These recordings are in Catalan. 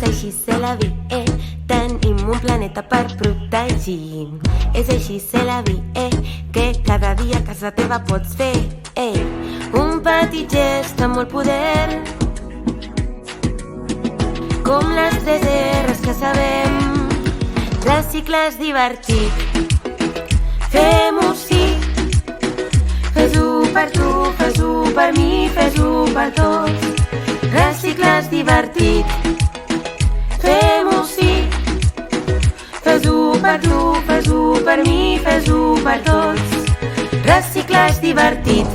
així c'est la vie, tenim un planeta per protegir. És així c'est la vie, que cada dia a casa teva pots fer un petit gest amb molt poder, com les 3 R's que sabem. Reciclar és divertit, fem-ho sí. Fes-ho per tu, fes-ho per mi, fes-ho per tots. Reciclar és divertit, fem-ho sí. Fes-ho per tu, fes-ho per mi, fes-ho per tots. Reciclar és divertit.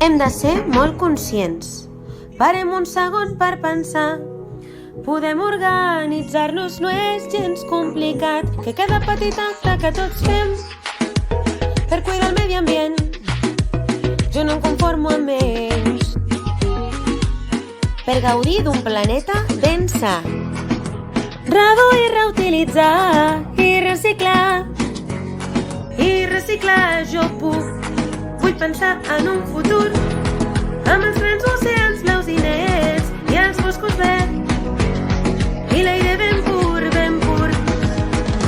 Hem de ser molt conscients. Parem un segon per pensar. Podem organitzar-nos, no és gens complicat, que cada petit acte que tots fem per cuidar el medi ambient, jo no em conformo amb menys. Per gaudir d'un planeta ben sa, reduir, reutilitzar i reciclar. I reciclar jo puc. Vull pensar en un futur amb els grans oceans blaus i nets i els boscos verds i l'aire ben pur, ben pur.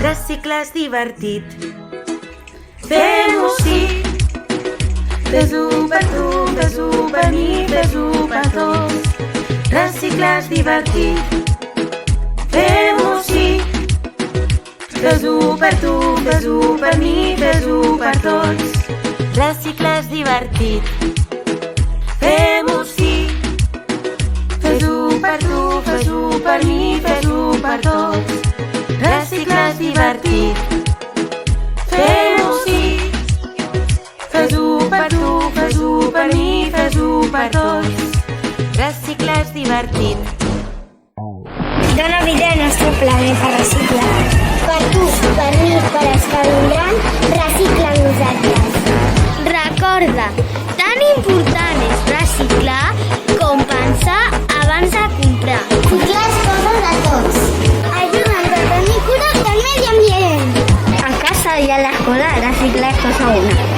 Reciclar és divertit, fem-ho sí. Fes-ho per tu, fes-ho per mi, fes-ho per tots. Reciclar és divertit, fem-ho sí. Fes-ho per tu, fes-ho per mi, fes-ho per tots. Reciclar és divertit, fem-ho sí. Fes-ho per tu, fes-ho per mi, fes-ho per tots. Reciclar és divertit, fem-ho sí. Fes-ho per tu, fes-ho per mi, fes-ho per tots. Reciclar és divertit. Dona vida al nostre planeta, recicla. Per tu, per mi, per els que vindran, recicla amb nosaltres. Recorda, tan important és reciclar com pensar abans de comprar. Reciclar és cosa de tots. Ajuda'ns a tenir cura del medi ambient. A casa i a l'escola reciclar és cosa una.